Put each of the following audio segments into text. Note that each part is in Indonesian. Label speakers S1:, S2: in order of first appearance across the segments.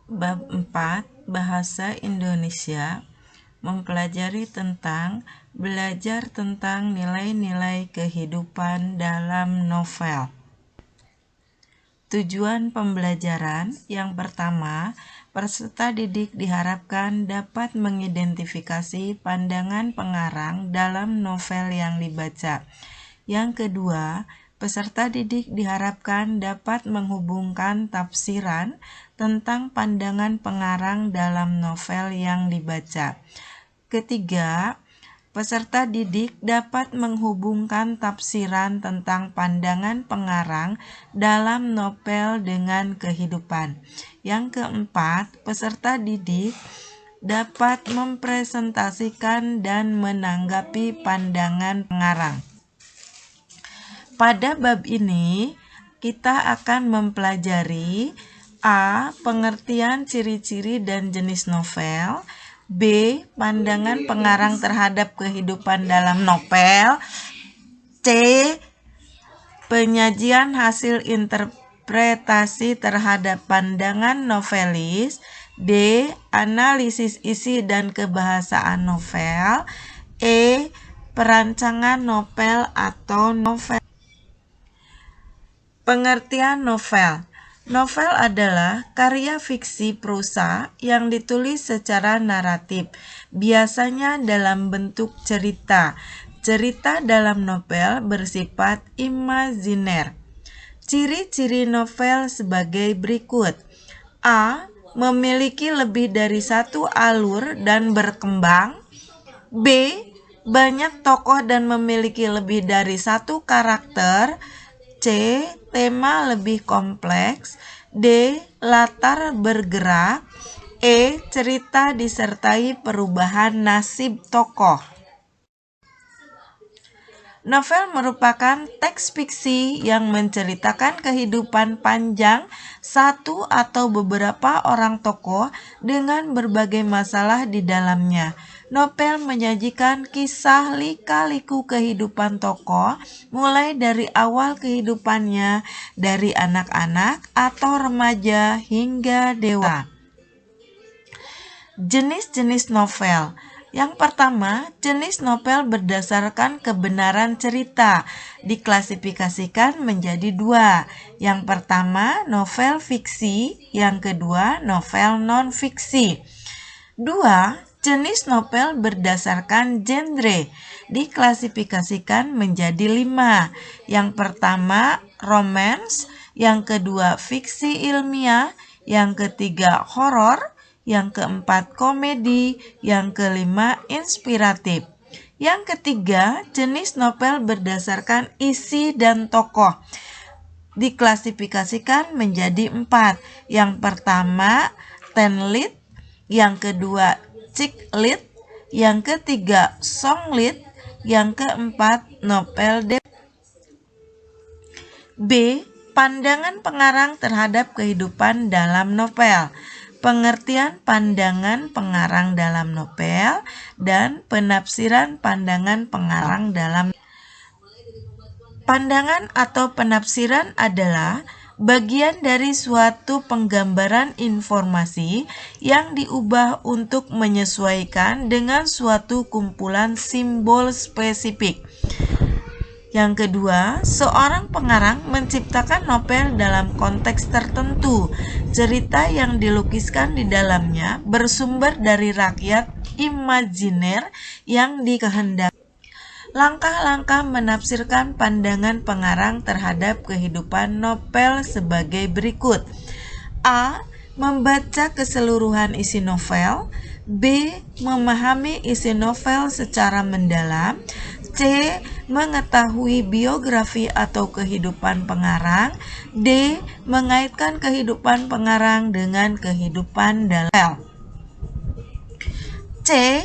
S1: Bab 4 Bahasa Indonesia mempelajari tentang belajar tentang nilai-nilai kehidupan dalam novel. Tujuan pembelajaran yang pertama, peserta didik diharapkan dapat mengidentifikasi pandangan pengarang dalam novel yang dibaca. Yang kedua, peserta didik diharapkan dapat menghubungkan tafsiran tentang pandangan pengarang dalam novel yang dibaca. Ketiga, peserta didik dapat menghubungkan tafsiran tentang pandangan pengarang dalam novel dengan kehidupan. Yang keempat, peserta didik dapat mempresentasikan dan menanggapi pandangan pengarang. Pada bab ini, kita akan mempelajari A. Pengertian ciri-ciri dan jenis novel, B. Pandangan pengarang terhadap kehidupan dalam novel, C. Penyajian hasil interpretasi terhadap pandangan novelis, D. Analisis isi dan kebahasaan novel, E. Perancangan novel atau novel. Pengertian novel. Novel adalah karya fiksi prosa yang ditulis secara naratif, biasanya dalam bentuk cerita. Cerita dalam novel bersifat imajiner. Ciri-ciri novel sebagai berikut. A. Memiliki lebih dari satu alur dan berkembang. B. Banyak tokoh dan memiliki lebih dari satu karakter. C. Tema lebih kompleks. D. Latar bergerak. E. Cerita disertai perubahan nasib tokoh. Novel merupakan teks fiksi yang menceritakan kehidupan panjang satu atau beberapa orang tokoh dengan berbagai masalah di dalamnya. Novel menyajikan kisah lika-liku kehidupan tokoh, mulai dari awal kehidupannya, dari anak-anak atau remaja hingga dewasa. Jenis-jenis novel. Yang pertama, jenis novel berdasarkan kebenaran cerita diklasifikasikan menjadi dua. Yang pertama, novel fiksi. Yang kedua, novel non-fiksi. Dua, jenis novel berdasarkan genre diklasifikasikan menjadi 5. Yang pertama, romance. Yang kedua, fiksi ilmiah. Yang ketiga, horor. Yang keempat, komedi. Yang kelima, inspiratif. Yang ketiga, jenis novel berdasarkan isi dan tokoh diklasifikasikan menjadi 4. Yang pertama, teen lead. Yang kedua, chick lead. Yang ketiga, song lead. Yang keempat, novel debut. B. Pandangan pengarang terhadap kehidupan dalam novel. Pengertian pandangan pengarang dalam novel dan penafsiran pandangan pengarang dalam. Pandangan atau penafsiran adalah bagian dari suatu penggambaran informasi yang diubah untuk menyesuaikan dengan suatu kumpulan simbol spesifik. Yang kedua, seorang pengarang menciptakan novel dalam konteks tertentu. Cerita yang dilukiskan di dalamnya bersumber dari rakyat imajiner yang dikehendaki. Langkah-langkah menafsirkan pandangan pengarang terhadap kehidupan novel sebagai berikut. A. Membaca keseluruhan isi novel. B. Memahami isi novel secara mendalam. C. Mengetahui biografi atau kehidupan pengarang. D. Mengaitkan kehidupan pengarang dengan kehidupan dalam. C.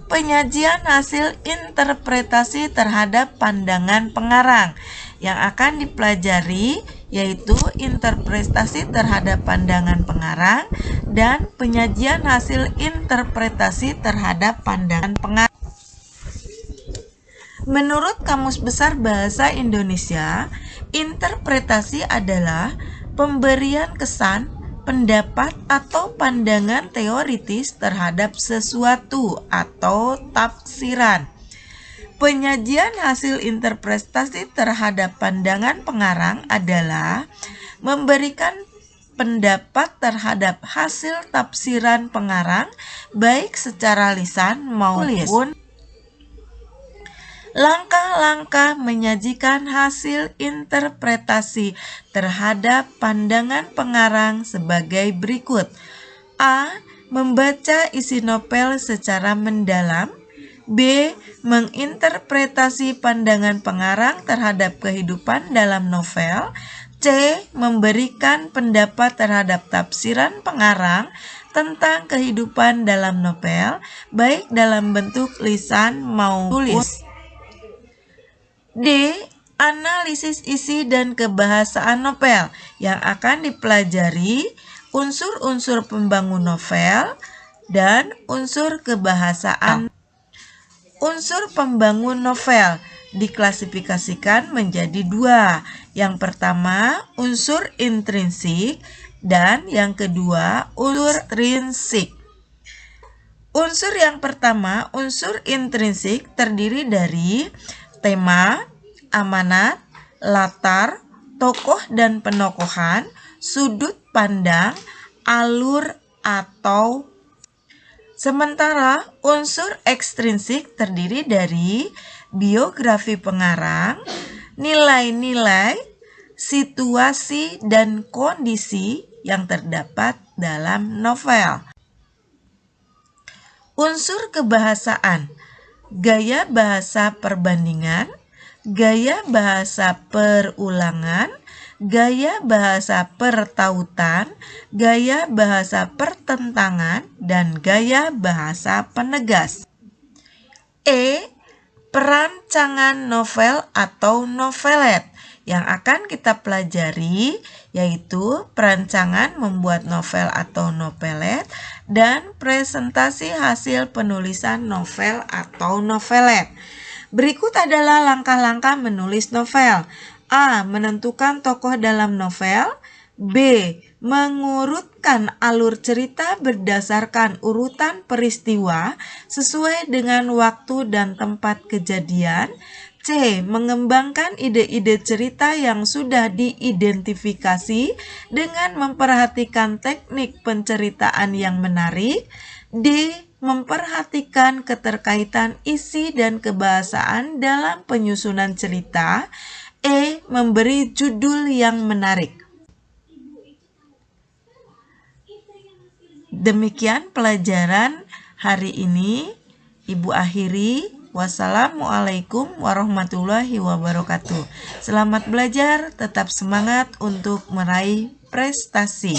S1: Penyajian hasil interpretasi terhadap pandangan pengarang. Yang akan dipelajari yaitu interpretasi terhadap pandangan pengarang dan penyajian hasil interpretasi terhadap pandangan pengarang. Menurut Kamus Besar Bahasa Indonesia, interpretasi adalah pemberian kesan, pendapat atau pandangan teoritis terhadap sesuatu atau tafsiran. Penyajian hasil interpretasi terhadap pandangan pengarang adalah memberikan pendapat terhadap hasil tafsiran pengarang baik secara lisan maupun langkah-langkah menyajikan hasil interpretasi terhadap pandangan pengarang sebagai berikut. A. Membaca isi novel secara mendalam. B. Menginterpretasi pandangan pengarang terhadap kehidupan dalam novel. C. Memberikan pendapat terhadap tafsiran pengarang tentang kehidupan dalam novel, baik dalam bentuk lisan maupun tulis. D. Analisis isi dan kebahasaan novel yang akan dipelajari unsur-unsur pembangun novel dan unsur kebahasaan. Unsur pembangun novel diklasifikasikan menjadi dua. Yang pertama, unsur intrinsik dan yang kedua, unsur ekstrinsik. Unsur yang pertama, unsur intrinsik, terdiri dari tema, amanat, latar, tokoh dan penokohan, sudut pandang, alur atau. Sementara unsur ekstrinsik terdiri dari biografi pengarang, nilai-nilai, situasi dan kondisi yang terdapat dalam novel. Unsur kebahasaan, gaya bahasa perbandingan, gaya bahasa perulangan, gaya bahasa pertautan, gaya bahasa pertentangan, dan gaya bahasa penegas. E. Perancangan novel atau novelet yang akan kita pelajari, yaitu perancangan membuat novel atau novelet dan presentasi hasil penulisan novel atau novelet. Berikut adalah langkah-langkah menulis novel. A. Menentukan tokoh dalam novel. B. Mengurutkan alur cerita berdasarkan urutan peristiwa sesuai dengan waktu dan tempat kejadian. C. Mengembangkan ide-ide cerita yang sudah diidentifikasi dengan memperhatikan teknik penceritaan yang menarik. D. Memperhatikan keterkaitan isi dan kebahasaan dalam penyusunan cerita. E. Memberi judul yang menarik. Demikian pelajaran hari ini. Ibu akhiri. Wassalamualaikum warahmatullahi wabarakatuh. Selamat belajar, tetap semangat untuk meraih prestasi.